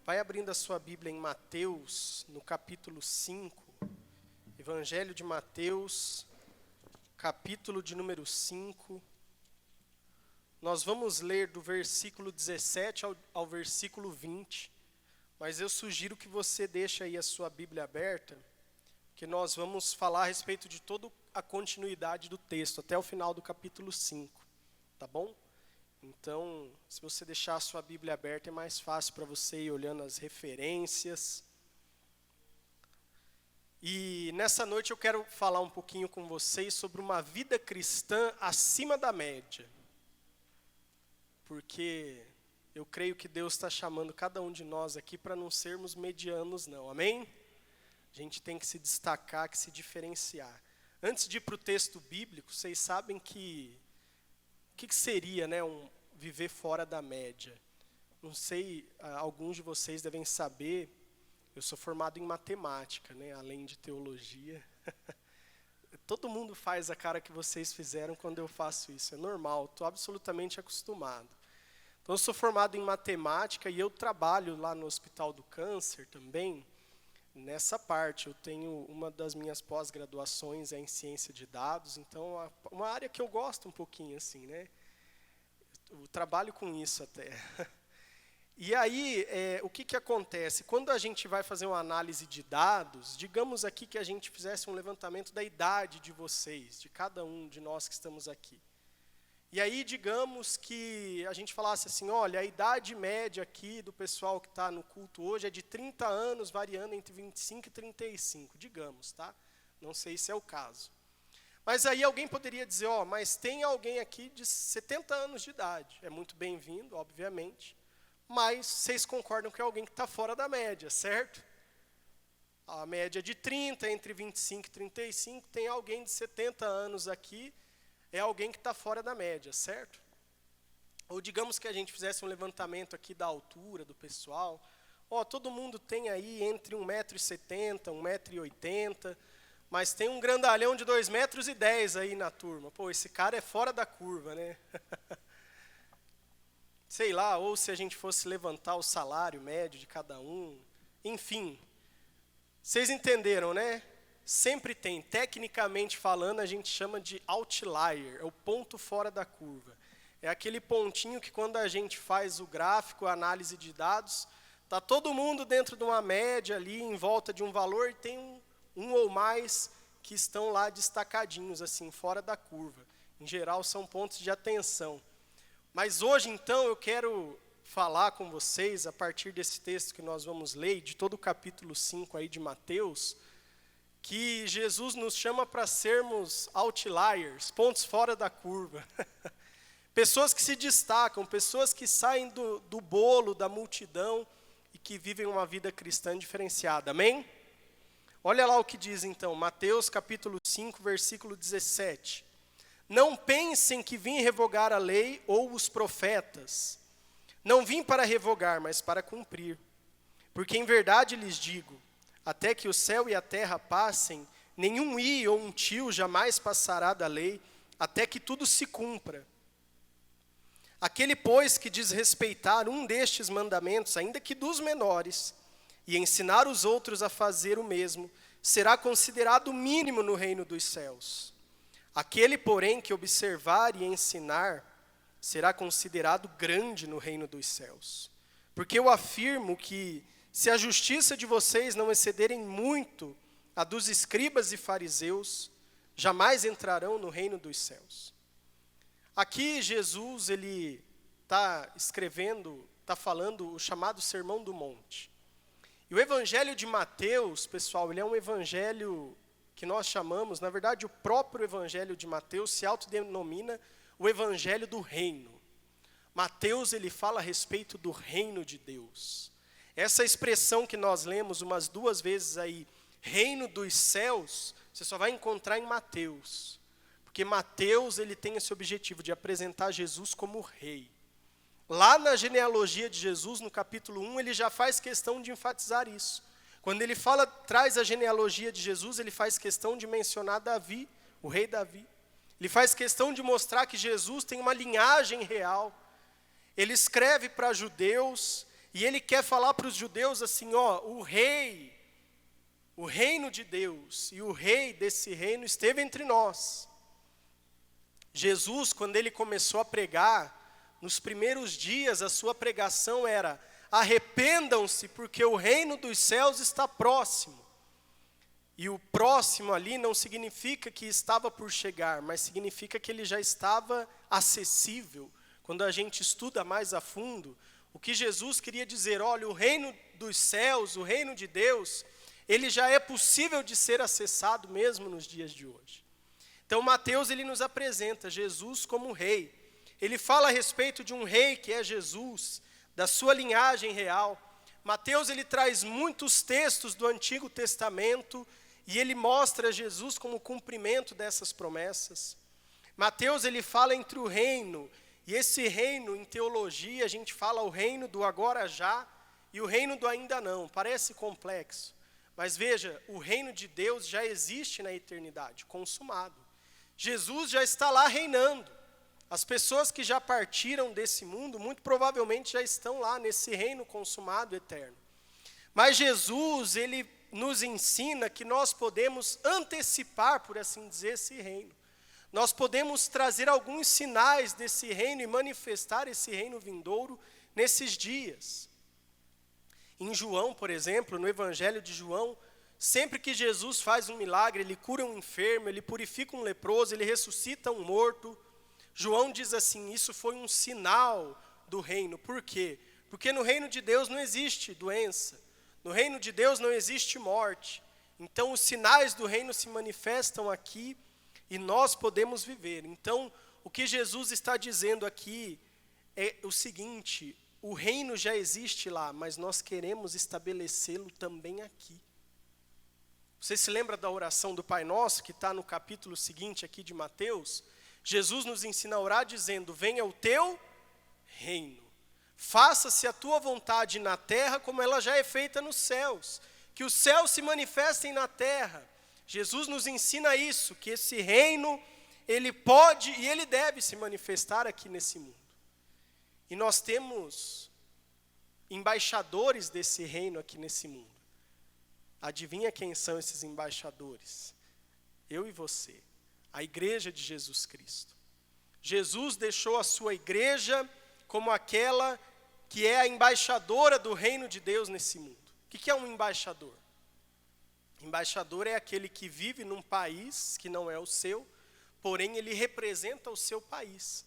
Vai abrindo a sua Bíblia em Mateus, no capítulo 5, Evangelho de Mateus, capítulo de número 5. Nós vamos ler do versículo 17 ao versículo 20, mas eu sugiro que você deixe aí a sua Bíblia aberta, que nós vamos falar a respeito de toda a continuidade do texto, até o final do capítulo 5, tá bom? Então, se você deixar a sua Bíblia aberta, é mais fácil para você ir olhando as referências. E nessa noite eu quero falar um pouquinho com vocês sobre uma vida cristã acima da média. Porque eu creio que Deus está chamando cada um de nós aqui para não sermos medianos, não. Amém? A gente tem que se destacar, que se diferenciar. Antes de ir para o texto bíblico, vocês sabem que... O que seria, né, viver fora da média? Não sei, alguns de vocês devem saber, eu sou formado em matemática, né, além de teologia. Todo mundo faz a cara que vocês fizeram quando eu faço isso, é normal, estou absolutamente acostumado. Então, eu sou formado em matemática e eu trabalho lá no Hospital do Câncer também, nessa parte. Eu tenho uma das minhas pós-graduações em ciência de dados, então uma área que eu gosto um pouquinho assim, né? Eu trabalho com isso até. E aí, o que acontece? Quando a gente vai fazer uma análise de dados, digamos aqui que a gente fizesse um levantamento da idade de vocês, de cada um de nós que estamos aqui. E aí, digamos que a gente falasse assim, olha, a idade média aqui do pessoal que está no culto hoje é de 30 anos, variando entre 25 e 35, digamos, tá? Não sei se é o caso. Mas aí alguém poderia dizer, mas tem alguém aqui de 70 anos de idade. É muito bem-vindo, obviamente, mas vocês concordam que é alguém que está fora da média, certo? A média de 30, entre 25 e 35, tem alguém de 70 anos aqui, é alguém que está fora da média, certo? Ou digamos que a gente fizesse um levantamento aqui da altura do pessoal. Todo mundo tem aí entre 1,70 m, 1,80 m, mas tem um grandalhão de 2,10 m aí na turma. Pô, esse cara é fora da curva, né? Sei lá, ou se a gente fosse levantar o salário médio de cada um. Enfim, vocês entenderam, né? Sempre tem, tecnicamente falando, a gente chama de outlier, é o ponto fora da curva. É aquele pontinho que quando a gente faz o gráfico, a análise de dados, está todo mundo dentro de uma média ali, em volta de um valor, e tem um ou mais que estão lá destacadinhos, assim, fora da curva. Em geral, são pontos de atenção. Mas hoje, então, eu quero falar com vocês, a partir desse texto que nós vamos ler, de todo o capítulo 5 aí de Mateus, que Jesus nos chama para sermos outliers, pontos fora da curva. Pessoas que se destacam, pessoas que saem do bolo, da multidão e que vivem uma vida cristã diferenciada. Amém? Olha lá o que diz então, Mateus capítulo 5, versículo 17. Não pensem que vim revogar a lei ou os profetas. Não vim para revogar, mas para cumprir. Porque em verdade lhes digo, até que o céu e a terra passem, nenhum i ou um tio jamais passará da lei, até que tudo se cumpra. Aquele, pois, que desrespeitar um destes mandamentos, ainda que dos menores, e ensinar os outros a fazer o mesmo, será considerado mínimo no reino dos céus. Aquele, porém, que observar e ensinar, será considerado grande no reino dos céus. Porque eu afirmo que, se a justiça de vocês não excederem muito a dos escribas e fariseus, jamais entrarão no reino dos céus. Aqui Jesus, ele está escrevendo, está falando o chamado Sermão do Monte. E o Evangelho de Mateus, pessoal, ele é um evangelho que nós chamamos, na verdade o próprio Evangelho de Mateus se autodenomina o Evangelho do Reino. Mateus, ele fala a respeito do reino de Deus. Essa expressão que nós lemos umas 2 vezes aí, reino dos céus, você só vai encontrar em Mateus. Porque Mateus, ele tem esse objetivo de apresentar Jesus como rei. Lá na genealogia de Jesus, no capítulo 1, ele já faz questão de enfatizar isso. Quando ele traz a genealogia de Jesus, ele faz questão de mencionar Davi, o rei Davi. Ele faz questão de mostrar que Jesus tem uma linhagem real. Ele escreve para judeus, E ele quer falar para os judeus assim, ó, o reino de Deus e o rei desse reino esteve entre nós. Jesus, quando ele começou a pregar, nos primeiros dias a sua pregação era: arrependam-se, porque o reino dos céus está próximo. E o próximo ali não significa que estava por chegar, mas significa que ele já estava acessível. Quando a gente estuda mais a fundo, o que Jesus queria dizer, olha, o reino dos céus, o reino de Deus, ele já é possível de ser acessado mesmo nos dias de hoje. Então Mateus ele nos apresenta Jesus como rei. Ele fala a respeito de um rei que é Jesus, da sua linhagem real. Mateus ele traz muitos textos do Antigo Testamento e ele mostra Jesus como cumprimento dessas promessas. Mateus ele fala entre o reino, e esse reino em teologia a gente fala o reino do agora já e o reino do ainda não. Parece complexo, mas veja, o reino de Deus já existe na eternidade, consumado. Jesus já está lá reinando. As pessoas que já partiram desse mundo, muito provavelmente já estão lá nesse reino consumado eterno. Mas Jesus, ele nos ensina que nós podemos antecipar, por assim dizer, esse reino. Nós podemos trazer alguns sinais desse reino e manifestar esse reino vindouro nesses dias. Em João, por exemplo, no Evangelho de João, sempre que Jesus faz um milagre, ele cura um enfermo, ele purifica um leproso, ele ressuscita um morto, João diz assim, isso foi um sinal do reino. Por quê? Porque no reino de Deus não existe doença, no reino de Deus não existe morte. Então os sinais do reino se manifestam aqui e nós podemos viver. Então o que Jesus está dizendo aqui é o seguinte, o reino já existe lá, mas nós queremos estabelecê-lo também aqui. Você se lembra da oração do Pai Nosso, que está no capítulo seguinte aqui de Mateus? Jesus nos ensina a orar dizendo, venha o teu reino. Faça-se a tua vontade na terra como ela já é feita nos céus. Que os céus se manifestem na terra. Jesus nos ensina isso, que esse reino, ele pode e ele deve se manifestar aqui nesse mundo. E nós temos embaixadores desse reino aqui nesse mundo. Adivinha quem são esses embaixadores? Eu e você, a igreja de Jesus Cristo. Jesus deixou a sua igreja como aquela que é a embaixadora do reino de Deus nesse mundo. O que é um embaixador? Embaixador é aquele que vive num país que não é o seu, porém ele representa o seu país.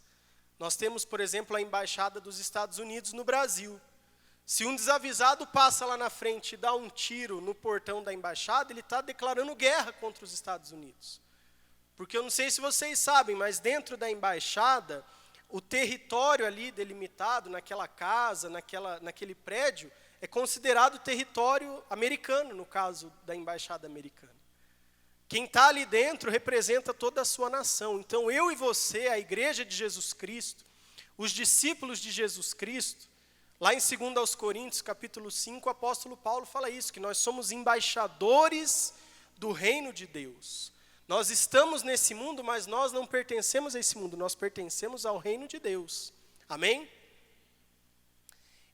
Nós temos, por exemplo, a embaixada dos Estados Unidos no Brasil. Se um desavisado passa lá na frente e dá um tiro no portão da embaixada, ele está declarando guerra contra os Estados Unidos. Porque eu não sei se vocês sabem, mas dentro da embaixada, o território ali delimitado, naquela casa, naquele prédio, é considerado território americano, no caso da embaixada americana. Quem está ali dentro representa toda a sua nação. Então eu e você, a igreja de Jesus Cristo, os discípulos de Jesus Cristo, lá em 2 Coríntios, capítulo 5, o apóstolo Paulo fala isso, que nós somos embaixadores do reino de Deus. Nós estamos nesse mundo, mas nós não pertencemos a esse mundo, nós pertencemos ao reino de Deus. Amém?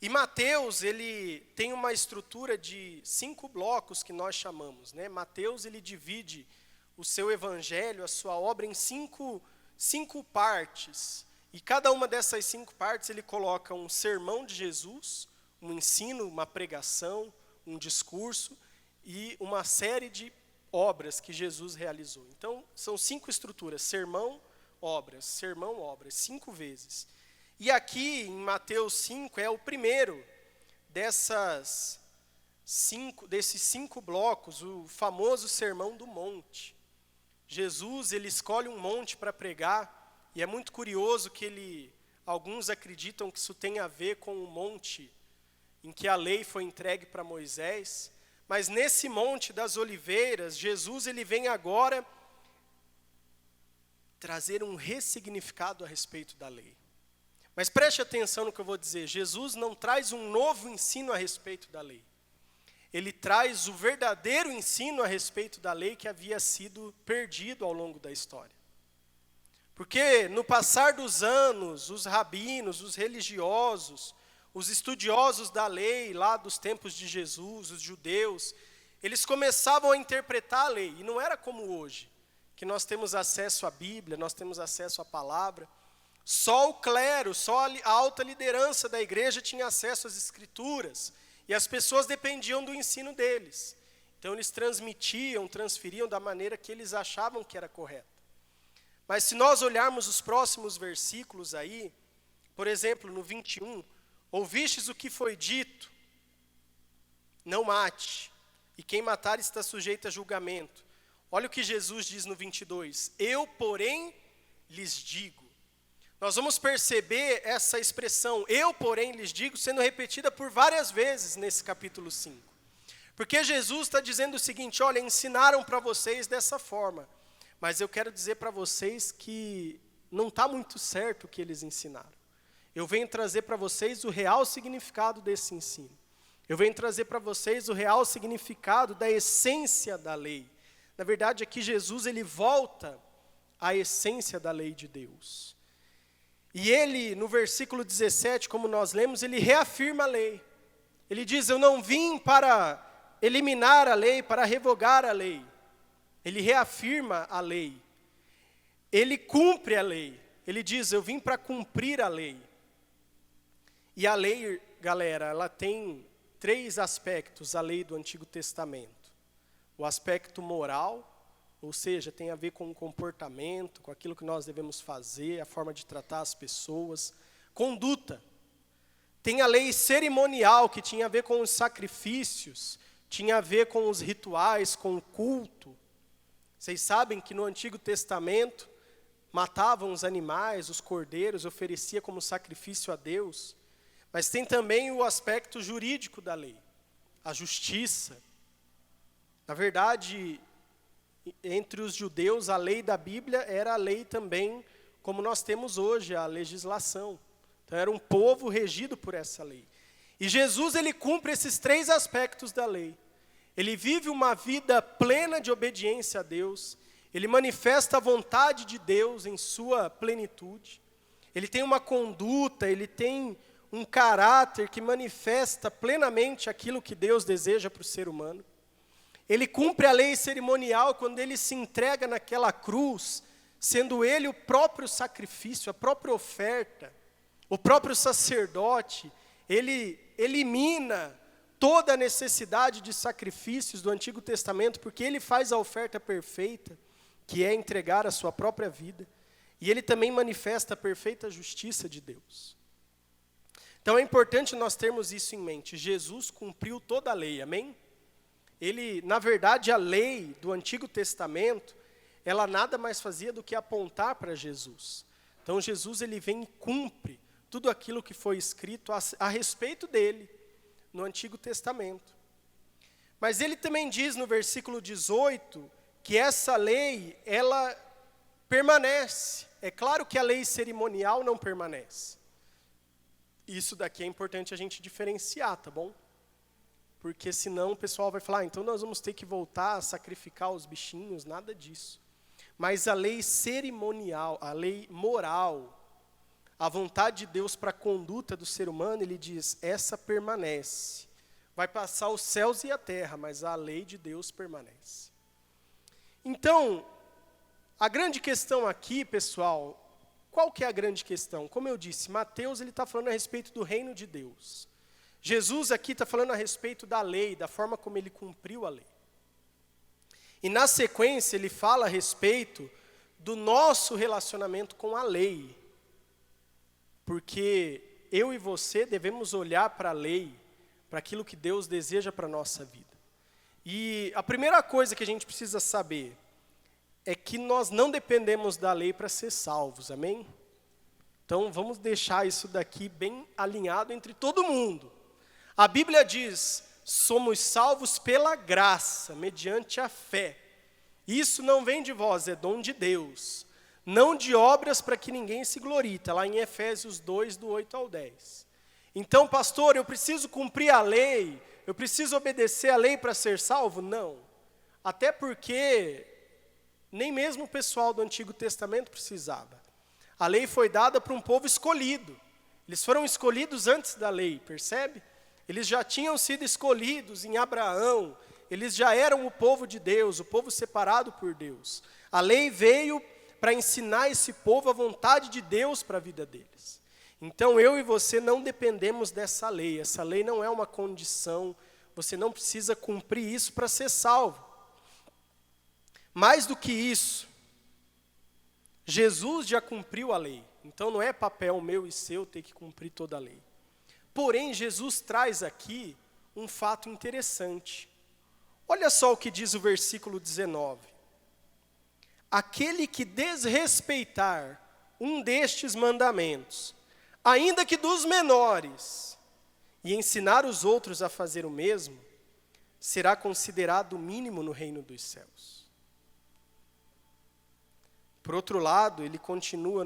E Mateus, ele tem uma estrutura de 5 blocos que nós chamamos, né? Mateus, ele divide o seu evangelho, a sua obra em cinco partes. E cada uma dessas 5 partes, ele coloca um sermão de Jesus, um ensino, uma pregação, um discurso e uma série de obras que Jesus realizou. Então, são 5 estruturas, sermão, obras, 5 vezes. E aqui, em Mateus 5, é o primeiro desses 5 blocos, o famoso Sermão do Monte. Jesus, ele escolhe um monte para pregar, e é muito curioso que alguns acreditam que isso tem a ver com o monte em que a lei foi entregue para Moisés, mas nesse Monte das Oliveiras, Jesus ele vem agora trazer um ressignificado a respeito da lei. Mas preste atenção no que eu vou dizer, Jesus não traz um novo ensino a respeito da lei. Ele traz o verdadeiro ensino a respeito da lei que havia sido perdido ao longo da história. Porque no passar dos anos, os rabinos, os religiosos, os estudiosos da lei, lá dos tempos de Jesus, os judeus, eles começavam a interpretar a lei, e não era como hoje, que nós temos acesso à Bíblia, nós temos acesso à palavra. Só o clero, só a alta liderança da igreja tinha acesso às escrituras, e as pessoas dependiam do ensino deles. Então eles transferiam da maneira que eles achavam que era correta. Mas se nós olharmos os próximos versículos aí, por exemplo, no 21, ouvistes o que foi dito, não mate, e quem matar está sujeito a julgamento. Olha o que Jesus diz no 22, eu, porém, lhes digo. Nós vamos perceber essa expressão, eu, porém, lhes digo, sendo repetida por várias vezes nesse capítulo 5. Porque Jesus está dizendo o seguinte, olha, ensinaram para vocês dessa forma, mas eu quero dizer para vocês que não está muito certo o que eles ensinaram. Eu venho trazer para vocês o real significado desse ensino. Eu venho trazer para vocês o real significado da essência da lei. Na verdade, aqui Jesus ele volta à essência da lei de Deus. E ele, no versículo 17, como nós lemos, ele reafirma a lei. Ele diz, eu não vim para eliminar a lei, para revogar a lei. Ele reafirma a lei. Ele cumpre a lei. Ele diz, eu vim para cumprir a lei. E a lei, galera, ela tem 3 aspectos, a lei do Antigo Testamento. O aspecto moral, ou seja, tem a ver com o comportamento, com aquilo que nós devemos fazer, a forma de tratar as pessoas. Conduta. Tem a lei cerimonial, que tinha a ver com os sacrifícios, tinha a ver com os rituais, com o culto. Vocês sabem que no Antigo Testamento, matavam os animais, os cordeiros, oferecia como sacrifício a Deus. Mas tem também o aspecto jurídico da lei, a justiça. Na verdade, entre os judeus, a lei da Bíblia era a lei também, como nós temos hoje, a legislação. Então, era um povo regido por essa lei. E Jesus, ele cumpre esses 3 aspectos da lei. Ele vive uma vida plena de obediência a Deus. Ele manifesta a vontade de Deus em sua plenitude. Ele tem uma conduta, ele tem um caráter que manifesta plenamente aquilo que Deus deseja para o ser humano. Ele cumpre a lei cerimonial quando ele se entrega naquela cruz, sendo ele o próprio sacrifício, a própria oferta, o próprio sacerdote. Ele elimina toda a necessidade de sacrifícios do Antigo Testamento, porque ele faz a oferta perfeita, que é entregar a sua própria vida. E ele também manifesta a perfeita justiça de Deus. Então é importante nós termos isso em mente. Jesus cumpriu toda a lei, amém? Ele, na verdade, a lei do Antigo Testamento, ela nada mais fazia do que apontar para Jesus. Então Jesus, ele vem e cumpre tudo aquilo que foi escrito a respeito dele no Antigo Testamento. Mas ele também diz no versículo 18, que essa lei, ela permanece. É claro que a lei cerimonial não permanece. Isso daqui é importante a gente diferenciar, tá bom? Porque senão o pessoal vai falar, então nós vamos ter que voltar a sacrificar os bichinhos, nada disso. Mas a lei cerimonial, a lei moral, a vontade de Deus para a conduta do ser humano, ele diz, essa permanece. Vai passar os céus e a terra, mas a lei de Deus permanece. Então, a grande questão aqui, pessoal, qual que é a grande questão? Como eu disse, Mateus está falando a respeito do reino de Deus. Jesus aqui está falando a respeito da lei, da forma como ele cumpriu a lei. E na sequência ele fala a respeito do nosso relacionamento com a lei. Porque eu e você devemos olhar para a lei, para aquilo que Deus deseja para a nossa vida. E a primeira coisa que a gente precisa saber é que nós não dependemos da lei para ser salvos, amém? Então vamos deixar isso daqui bem alinhado entre todo mundo. A Bíblia diz, somos salvos pela graça, mediante a fé. Isso não vem de vós, é dom de Deus. Não de obras para que ninguém se glorie, está lá em Efésios 2, do 8 ao 10. Então, pastor, eu preciso cumprir a lei, eu preciso obedecer a lei para ser salvo? Não. Até porque nem mesmo o pessoal do Antigo Testamento precisava. A lei foi dada para um povo escolhido. Eles foram escolhidos antes da lei, percebe? Eles já tinham sido escolhidos em Abraão, eles já eram o povo de Deus, o povo separado por Deus. A lei veio para ensinar esse povo a vontade de Deus para a vida deles. Então eu e você não dependemos dessa lei, essa lei não é uma condição, você não precisa cumprir isso para ser salvo. Mais do que isso, Jesus já cumpriu a lei, então não é papel meu e seu ter que cumprir toda a lei. Porém, Jesus traz aqui um fato interessante. Olha só o que diz o versículo 19. Aquele que desrespeitar um destes mandamentos, ainda que dos menores, e ensinar os outros a fazer o mesmo, será considerado o mínimo no reino dos céus. Por outro lado, ele continua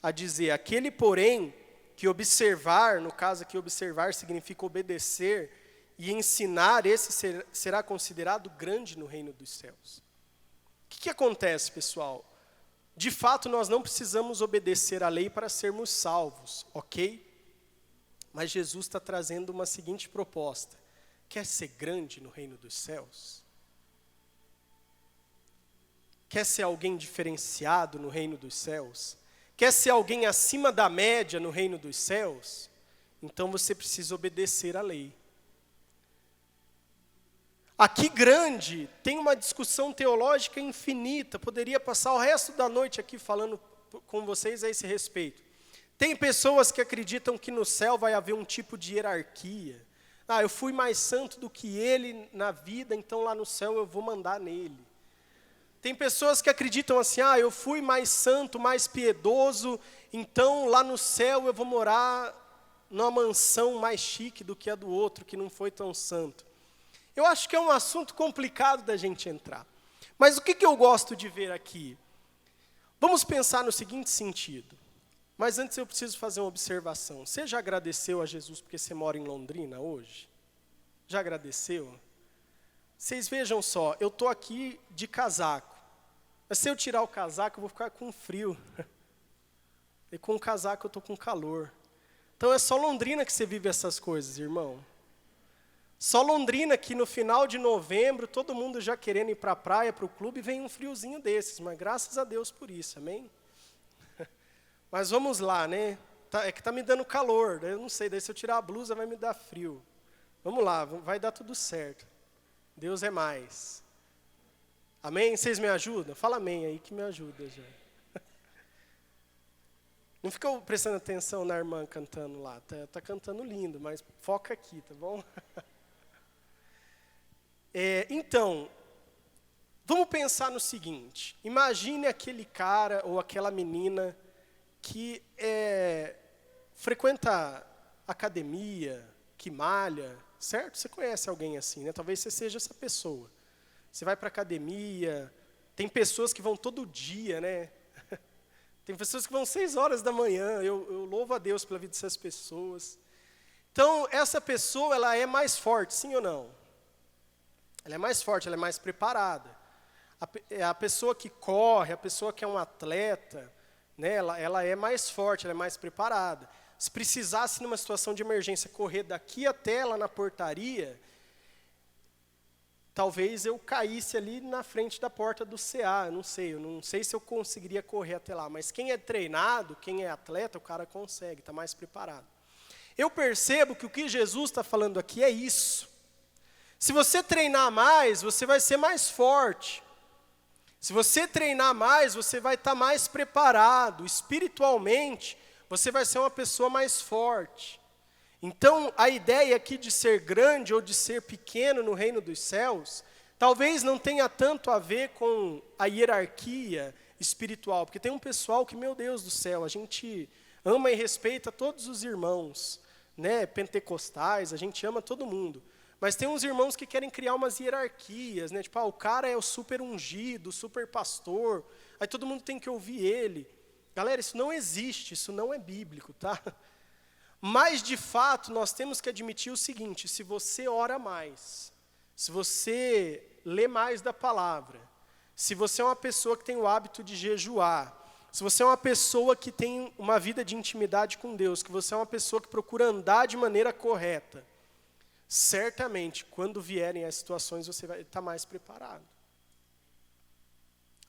a dizer, aquele, porém, que observar, no caso aqui observar significa obedecer, e ensinar, esse será considerado grande no reino dos céus. O que acontece, pessoal? De fato, nós não precisamos obedecer à lei para sermos salvos, ok? Mas Jesus está trazendo uma seguinte proposta. Quer ser grande no reino dos céus? Quer ser alguém diferenciado no reino dos céus? Quer ser alguém acima da média no reino dos céus? Então você precisa obedecer à lei. Aqui grande, tem uma discussão teológica infinita, poderia passar o resto da noite aqui falando com vocês a esse respeito. Tem pessoas que acreditam que no céu vai haver um tipo de hierarquia. Eu fui mais santo do que ele na vida, então lá no céu eu vou mandar nele. Tem pessoas que acreditam assim, eu fui mais santo, mais piedoso, então lá no céu eu vou morar numa mansão mais chique do que a do outro, que não foi tão santo. Eu acho que é um assunto complicado da gente entrar. Mas o que eu gosto de ver aqui? Vamos pensar no seguinte sentido. Mas antes eu preciso fazer uma observação. Você já agradeceu a Jesus porque você mora em Londrina hoje? Já agradeceu? Vocês vejam só, eu estou aqui de casaco. Mas se eu tirar o casaco, eu vou ficar com frio. E com o casaco eu estou com calor. Então é só Londrina que você vive essas coisas, irmão. Só Londrina que no final de novembro, todo mundo já querendo ir para a praia, para o clube, vem um friozinho desses. Mas graças a Deus por isso, amém? Mas vamos lá, né? É que está me dando calor. Eu não sei, daí se eu tirar a blusa vai me dar frio. Vamos lá, vai dar tudo certo. Deus é mais. Amém? Vocês me ajudam? Fala amém aí que me ajuda já. Não fica prestando atenção na irmã cantando lá. Tá cantando lindo, mas foca aqui, tá bom? Então, vamos pensar no seguinte. Imagine aquele cara ou aquela menina que frequenta academia, que malha, certo? Você conhece alguém assim, né? Talvez você seja essa pessoa. Você vai para academia, tem pessoas que vão todo dia, né? Tem pessoas que vão 6 horas da manhã, eu louvo a Deus pela vida dessas pessoas. Então, essa pessoa, ela é mais forte, sim ou não? Ela é mais forte, ela é mais preparada. A pessoa que corre, a pessoa que é um atleta, né, ela é mais forte, ela é mais preparada. Se precisasse, numa situação de emergência, correr daqui até lá na portaria, talvez eu caísse ali na frente da porta do CA, eu não sei se eu conseguiria correr até lá, mas quem é treinado, quem é atleta, o cara consegue, está mais preparado. Eu percebo que o que Jesus está falando aqui é isso. Se você treinar mais, você vai ser mais forte. Se você treinar mais, você vai estar mais preparado. Espiritualmente, você vai ser uma pessoa mais forte. Então, a ideia aqui de ser grande ou de ser pequeno no reino dos céus, talvez não tenha tanto a ver com a hierarquia espiritual. Porque tem um pessoal que, meu Deus do céu, a gente ama e respeita todos os irmãos, né, pentecostais, a gente ama todo mundo. Mas tem uns irmãos que querem criar umas hierarquias, né? Tipo, o cara é o super ungido, o super pastor, aí todo mundo tem que ouvir ele. Galera, isso não existe, isso não é bíblico, tá? Mas, de fato, nós temos que admitir o seguinte, se você ora mais, se você lê mais da palavra, se você é uma pessoa que tem o hábito de jejuar, se você é uma pessoa que tem uma vida de intimidade com Deus, que você é uma pessoa que procura andar de maneira correta, certamente, quando vierem as situações, você vai estar mais preparado.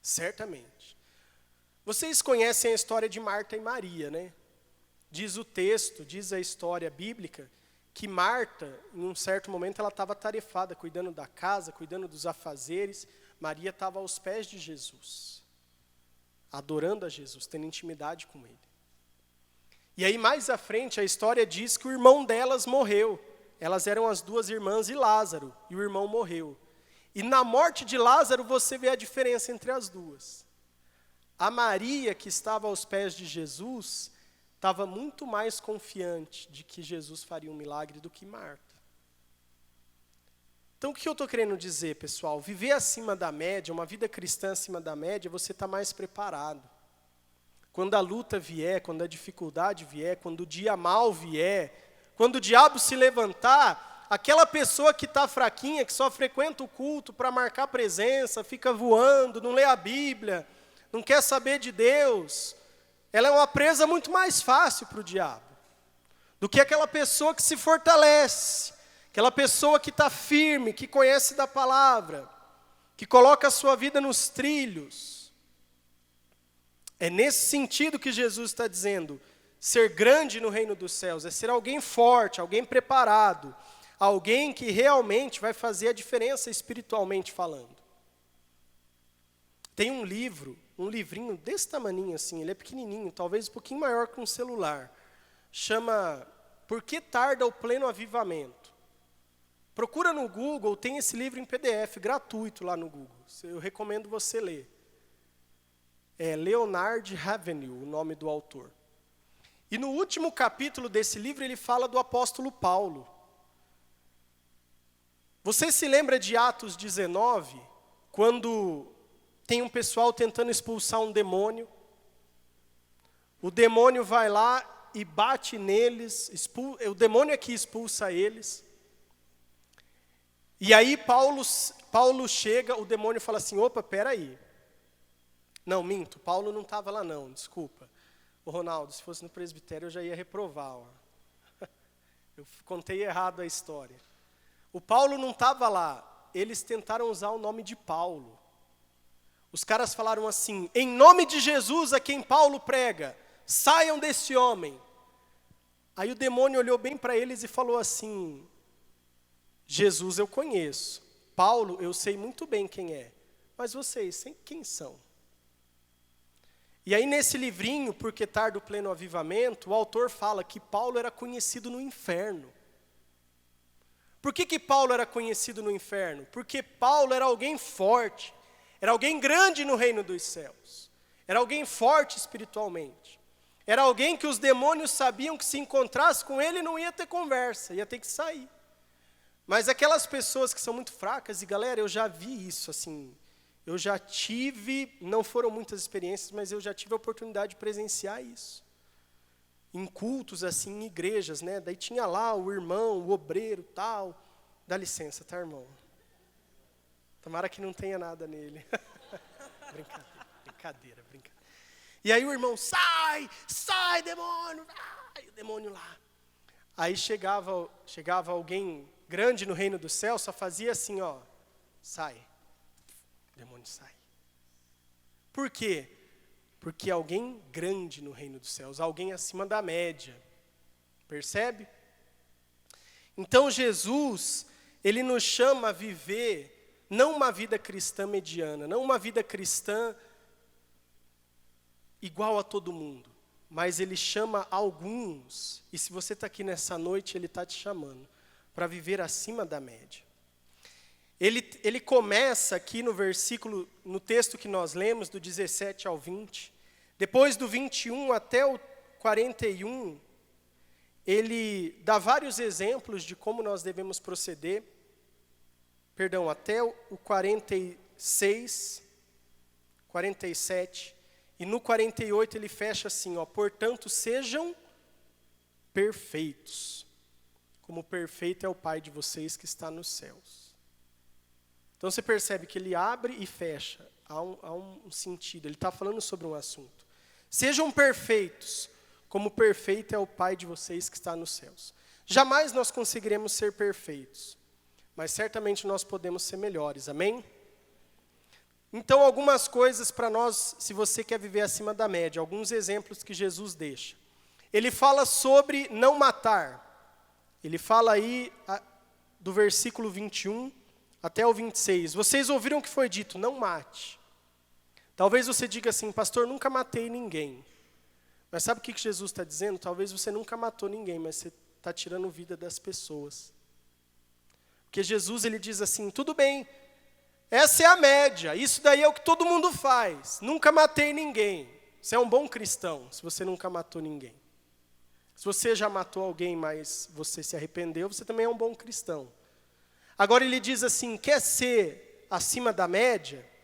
Certamente. Vocês conhecem a história de Marta e Maria, né? Diz o texto, diz a história bíblica, que Marta, em um certo momento, ela estava atarefada, cuidando da casa, cuidando dos afazeres. Maria estava aos pés de Jesus, adorando a Jesus, tendo intimidade com Ele. E aí, mais à frente, a história diz que o irmão delas morreu. Elas eram as duas irmãs e Lázaro, e o irmão morreu. E na morte de Lázaro, você vê a diferença entre as duas. A Maria, que estava aos pés de Jesus, estava muito mais confiante de que Jesus faria um milagre do que Marta. Então, o que eu estou querendo dizer, pessoal? Viver acima da média, uma vida cristã acima da média, você está mais preparado. Quando a luta vier, quando a dificuldade vier, quando o dia mal vier, quando o diabo se levantar, aquela pessoa que está fraquinha, que só frequenta o culto para marcar presença, fica voando, não lê a Bíblia, não quer saber de Deus, ela é uma presa muito mais fácil para o diabo do que aquela pessoa que se fortalece, aquela pessoa que está firme, que conhece da palavra, que coloca a sua vida nos trilhos. É nesse sentido que Jesus está dizendo, ser grande no reino dos céus, é ser alguém forte, alguém preparado, alguém que realmente vai fazer a diferença espiritualmente falando. Tem um livrinho desse tamaninho assim, ele é pequenininho, talvez um pouquinho maior que um celular, chama Por que Tarda o Pleno Avivamento? Procura no Google, tem esse livro em PDF, gratuito lá no Google, eu recomendo você ler. É Leonard Ravenhill, o nome do autor. E no último capítulo desse livro, ele fala do apóstolo Paulo. Você se lembra de Atos 19, quando tem um pessoal tentando expulsar um demônio? O demônio vai lá e bate neles, o demônio é que expulsa eles. E aí Paulo chega, o demônio fala assim, opa, peraí. Não, minto, Paulo não estava lá não, desculpa. Ô Ronaldo, se fosse no presbitério eu já ia reprovar. Ó. Eu contei errado a história. O Paulo não estava lá, eles tentaram usar o nome de Paulo. Os caras falaram assim, em nome de Jesus a quem Paulo prega, saiam desse homem. Aí o demônio olhou bem para eles e falou assim, Jesus eu conheço, Paulo eu sei muito bem quem é, mas vocês, quem são? E aí nesse livrinho, Por que Tarda o Pleno Avivamento, o autor fala que Paulo era conhecido no inferno. Por que Paulo era conhecido no inferno? Porque Paulo era alguém forte, era alguém grande no reino dos céus, era alguém forte espiritualmente, era alguém que os demônios sabiam que se encontrasse com ele não ia ter conversa, ia ter que sair. Mas aquelas pessoas que são muito fracas, e galera, eu já vi isso assim, eu já tive, não foram muitas experiências, mas eu já tive a oportunidade de presenciar isso. Em cultos, assim, em igrejas, né? Daí tinha lá o irmão, o obreiro, tal. Dá licença, tá, irmão? Tomara que não tenha nada nele. Brincadeira. E aí o irmão, sai, demônio! Ai, o demônio lá. Aí chegava alguém grande no reino do céu, só fazia assim, ó, sai. O demônio sai. Por quê? Porque alguém grande no reino dos céus, alguém acima da média. Percebe? Então Jesus, ele nos chama a viver não uma vida cristã mediana, não uma vida cristã igual a todo mundo, mas ele chama alguns, e se você está aqui nessa noite, ele está te chamando para viver acima da média. Ele começa aqui no versículo, no texto que nós lemos, do 17 ao 20, depois do 21 até o 41, ele dá vários exemplos de como nós devemos proceder, até o 46, 47, e no 48 ele fecha assim, ó, portanto sejam perfeitos, como perfeito é o Pai de vocês que está nos céus. Então você percebe que ele abre e fecha, há um sentido, ele está falando sobre um assunto. Sejam perfeitos, como perfeito é o Pai de vocês que está nos céus. Jamais nós conseguiremos ser perfeitos, mas certamente nós podemos ser melhores, amém? Então, algumas coisas para nós, se você quer viver acima da média, alguns exemplos que Jesus deixa. Ele fala sobre não matar. Ele fala aí do versículo 21 até o 26. Vocês ouviram o que foi dito, não mate. Talvez você diga assim, pastor, nunca matei ninguém. Mas sabe o que Jesus está dizendo? Talvez você nunca matou ninguém, mas você está tirando vida das pessoas. Porque Jesus, ele diz assim, tudo bem, essa é a média, isso daí é o que todo mundo faz. Nunca matei ninguém. Você é um bom cristão, se você nunca matou ninguém. Se você já matou alguém, mas você se arrependeu, você também é um bom cristão. Agora ele diz assim, quer ser acima da média?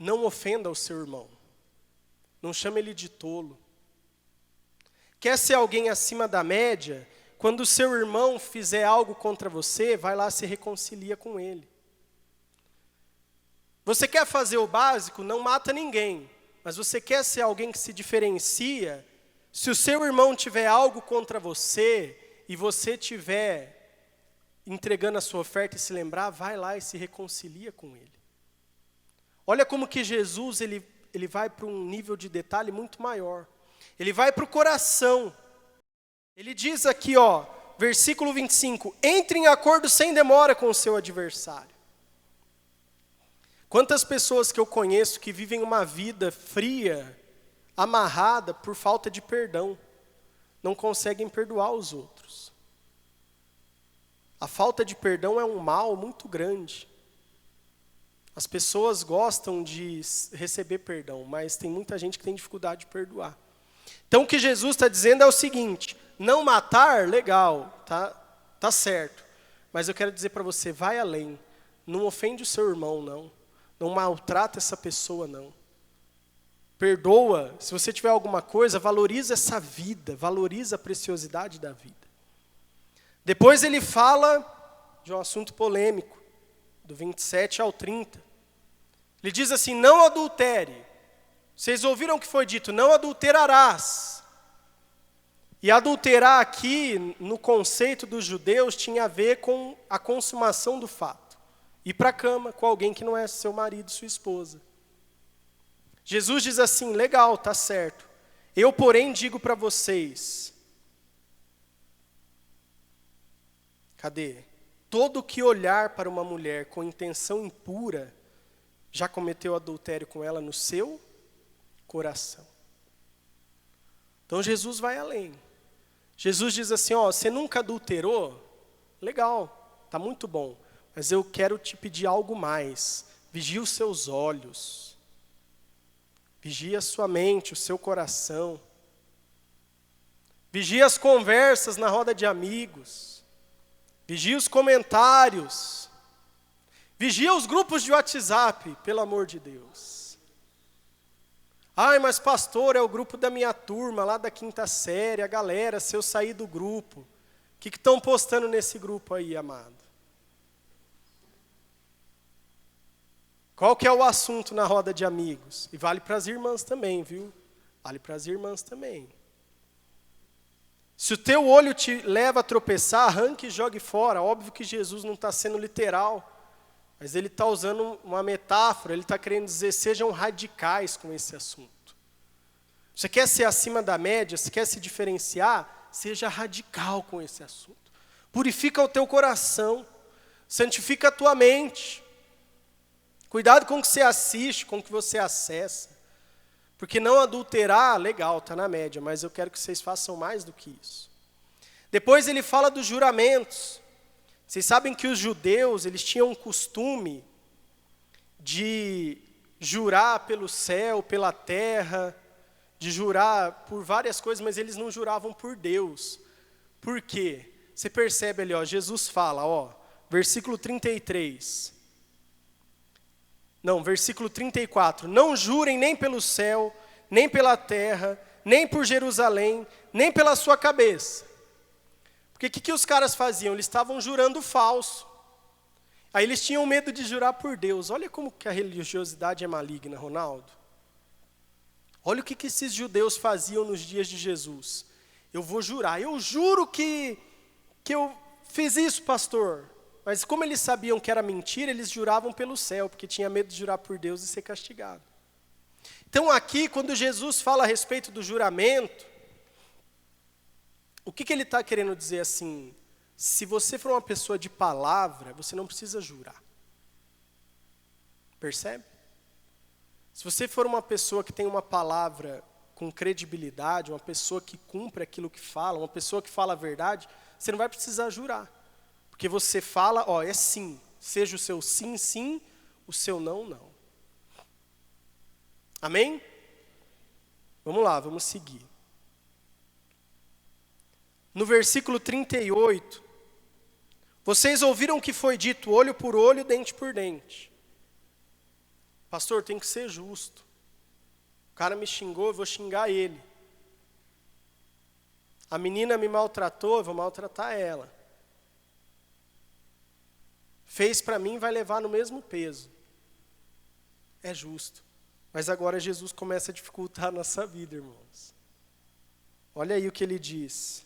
Não ofenda o seu irmão. Não chame ele de tolo. Quer ser alguém acima da média? Quando o seu irmão fizer algo contra você, vai lá se reconcilia com ele. Você quer fazer o básico? Não mata ninguém. Mas você quer ser alguém que se diferencia? Se o seu irmão tiver algo contra você e você tiver entregando a sua oferta e se lembrar, vai lá e se reconcilia com ele. Olha como que Jesus ele vai para um nível de detalhe muito maior. Ele vai para o coração. Ele diz aqui, versículo 25, entre em acordo sem demora com o seu adversário. Quantas pessoas que eu conheço que vivem uma vida fria, amarrada por falta de perdão, não conseguem perdoar os outros. A falta de perdão é um mal muito grande. As pessoas gostam de receber perdão, mas tem muita gente que tem dificuldade de perdoar. Então o que Jesus está dizendo é o seguinte, não matar, legal, tá certo. Mas eu quero dizer para você, vai além. Não ofende o seu irmão, não. Não maltrata essa pessoa, não. Perdoa, se você tiver alguma coisa, valoriza essa vida, valoriza a preciosidade da vida. Depois ele fala de um assunto polêmico, do 27 ao 30. Ele diz assim, não adultere. Vocês ouviram o que foi dito, não adulterarás. E adulterar aqui, no conceito dos judeus, tinha a ver com a consumação do fato. Ir para a cama com alguém que não é seu marido, sua esposa. Jesus diz assim, legal, tá certo. Eu, porém, digo para vocês. Cadê? Todo que olhar para uma mulher com intenção impura, já cometeu adultério com ela no seu coração. Então Jesus vai além. Jesus diz assim, você nunca adulterou? Legal, tá muito bom. Mas eu quero te pedir algo mais. Vigie os seus olhos. Vigie a sua mente, o seu coração. Vigie as conversas na roda de amigos. Vigie os comentários. Vigia os grupos de WhatsApp, pelo amor de Deus. Ai, mas pastor, é o grupo da minha turma, lá da 5ª série, a galera, se eu sair do grupo. O que estão postando nesse grupo aí, amado? Qual que é o assunto na roda de amigos? E vale para as irmãs também, viu? Vale para as irmãs também. Se o teu olho te leva a tropeçar, arranque e jogue fora. Óbvio que Jesus não está sendo literal. Mas ele está usando uma metáfora, ele está querendo dizer, sejam radicais com esse assunto. Você quer ser acima da média, você quer se diferenciar, seja radical com esse assunto. Purifica o teu coração, santifica a tua mente. Cuidado com o que você assiste, com o que você acessa. Porque não adulterar, legal, está na média, mas eu quero que vocês façam mais do que isso. Depois ele fala dos juramentos. Vocês sabem que os judeus, eles tinham um costume de jurar pelo céu, pela terra, de jurar por várias coisas, mas eles não juravam por Deus. Por quê? Você percebe ali, Jesus fala, versículo 33. Não, versículo 34. Não jurem nem pelo céu, nem pela terra, nem por Jerusalém, nem pela sua cabeça. Porque o que os caras faziam? Eles estavam jurando falso. Aí eles tinham medo de jurar por Deus. Olha como que a religiosidade é maligna, Ronaldo. Olha o que esses judeus faziam nos dias de Jesus. Eu vou jurar, eu juro que eu fiz isso, pastor. Mas como eles sabiam que era mentira, eles juravam pelo céu, porque tinha medo de jurar por Deus e ser castigado. Então aqui, quando Jesus fala a respeito do juramento, o que ele está querendo dizer assim? Se você for uma pessoa de palavra, você não precisa jurar. Percebe? Se você for uma pessoa que tem uma palavra com credibilidade, uma pessoa que cumpre aquilo que fala, uma pessoa que fala a verdade, você não vai precisar jurar. Porque você fala, é sim. Seja o seu sim, sim, o seu não, não. Amém? Vamos lá, vamos seguir. No versículo 38, vocês ouviram que foi dito olho por olho, dente por dente. Pastor, tem que ser justo. O cara me xingou, eu vou xingar ele. A menina me maltratou, eu vou maltratar ela. Fez para mim, vai levar no mesmo peso. É justo. Mas agora Jesus começa a dificultar a nossa vida, irmãos. Olha aí o que ele diz.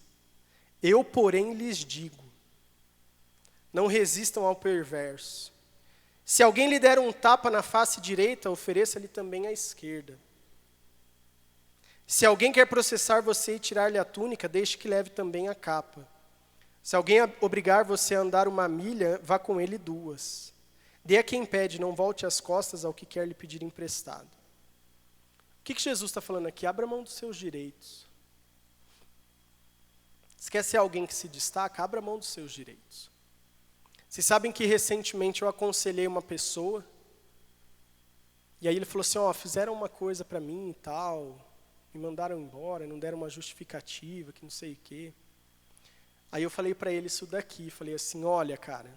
Eu, porém, lhes digo, não resistam ao perverso. Se alguém lhe der um tapa na face direita, ofereça-lhe também a esquerda. Se alguém quer processar você e tirar-lhe a túnica, deixe que leve também a capa. Se alguém obrigar você a andar 1 milha, vá com ele 2. Dê a quem pede, não volte as costas ao que quer lhe pedir emprestado. O que Jesus está falando aqui? Abra mão dos seus direitos. Se quer ser alguém que se destaca, abra mão dos seus direitos. Vocês sabem que recentemente eu aconselhei uma pessoa, e aí ele falou assim, fizeram uma coisa para mim e tal, me mandaram embora, não deram uma justificativa, que não sei o quê. Aí eu falei para ele isso daqui, falei assim, olha cara,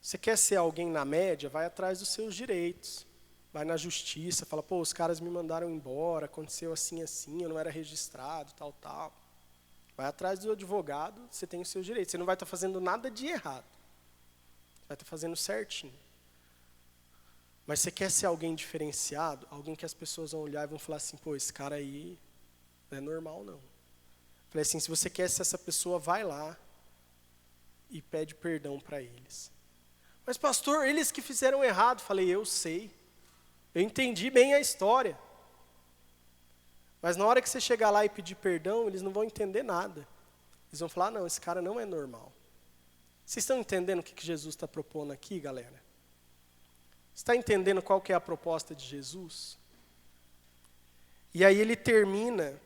você quer ser alguém na média, vai atrás dos seus direitos. Vai na justiça, fala, os caras me mandaram embora, aconteceu assim, assim, eu não era registrado, tal, tal. Vai atrás do advogado, você tem os seus direitos. Você não vai estar fazendo nada de errado. Vai estar fazendo certinho. Mas você quer ser alguém diferenciado? Alguém que as pessoas vão olhar e vão falar assim, esse cara aí não é normal, não. Falei assim, se você quer ser essa pessoa, vai lá e pede perdão para eles. Mas pastor, eles que fizeram errado. Falei, eu sei. Eu entendi bem a história. Mas na hora que você chegar lá e pedir perdão, eles não vão entender nada. Eles vão falar, não, esse cara não é normal. Vocês estão entendendo o que Jesus está propondo aqui, galera? Você está entendendo qual que é a proposta de Jesus? E aí ele termina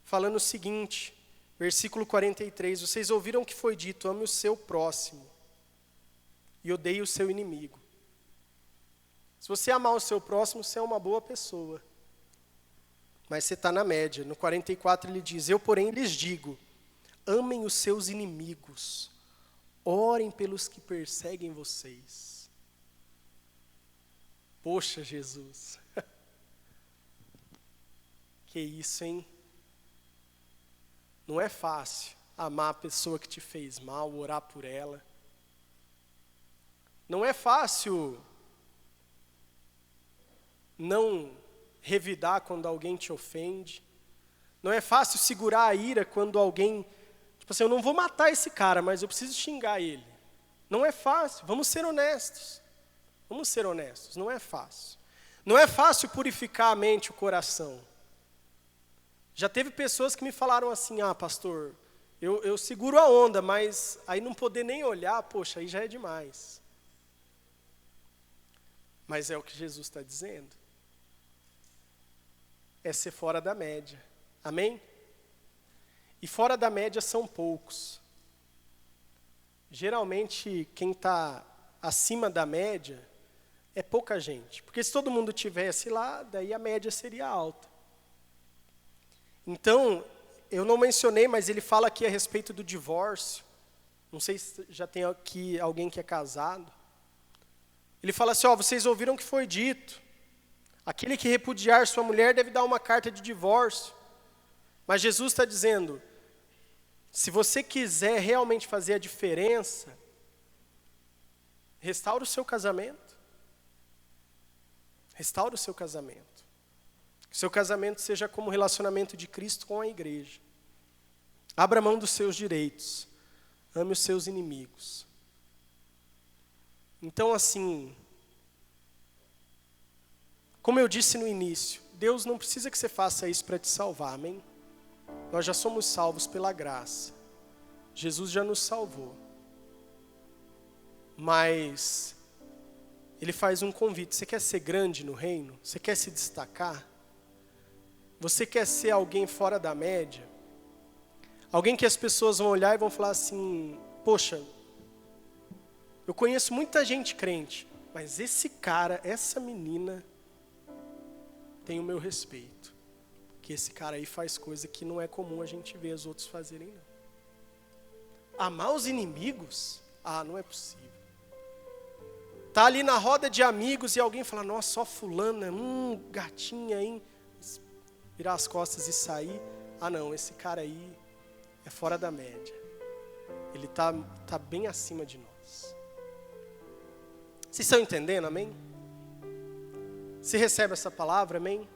falando o seguinte, versículo 43, vocês ouviram que foi dito, ame o seu próximo e odeie o seu inimigo. Se você amar o seu próximo, você é uma boa pessoa. Mas você está na média. No 44 ele diz, eu porém lhes digo, amem os seus inimigos, orem pelos que perseguem vocês. Poxa, Jesus. Que isso, hein? Não é fácil amar a pessoa que te fez mal, orar por ela. Não é fácil não revidar quando alguém te ofende. Não é fácil segurar a ira quando alguém... Tipo assim, eu não vou matar esse cara, mas eu preciso xingar ele. Não é fácil, vamos ser honestos. Vamos ser honestos, não é fácil. Não é fácil purificar a mente e o coração. Já teve pessoas que me falaram assim, pastor, eu seguro a onda, mas aí não poder nem olhar, poxa, aí já é demais. Mas é o que Jesus está dizendo. É ser fora da média. Amém? E fora da média são poucos. Geralmente, quem está acima da média é pouca gente. Porque se todo mundo tivesse lá, daí a média seria alta. Então, eu não mencionei, mas ele fala aqui a respeito do divórcio. Não sei se já tem aqui alguém que é casado. Ele fala assim, vocês ouviram que foi dito. Aquele que repudiar sua mulher deve dar uma carta de divórcio. Mas Jesus está dizendo, se você quiser realmente fazer a diferença, restaura o seu casamento. Restaura o seu casamento. Que seu casamento seja como o relacionamento de Cristo com a igreja. Abra mão dos seus direitos. Ame os seus inimigos. Então, assim, como eu disse no início, Deus não precisa que você faça isso para te salvar, amém? Nós já somos salvos pela graça. Jesus já nos salvou. Mas Ele faz um convite. Você quer ser grande no reino? Você quer se destacar? Você quer ser alguém fora da média? Alguém que as pessoas vão olhar e vão falar assim, poxa, eu conheço muita gente crente, mas esse cara, essa menina, tem o meu respeito. Porque esse cara aí faz coisa que não é comum a gente ver os outros fazerem, não. Amar os inimigos? Ah, não é possível. Tá ali na roda de amigos e alguém fala, nossa, só fulana, gatinha, hein? Virar as costas e sair. Ah, não, esse cara aí é fora da média. Ele tá bem acima de nós. Vocês estão entendendo, amém? Você recebe essa palavra, amém?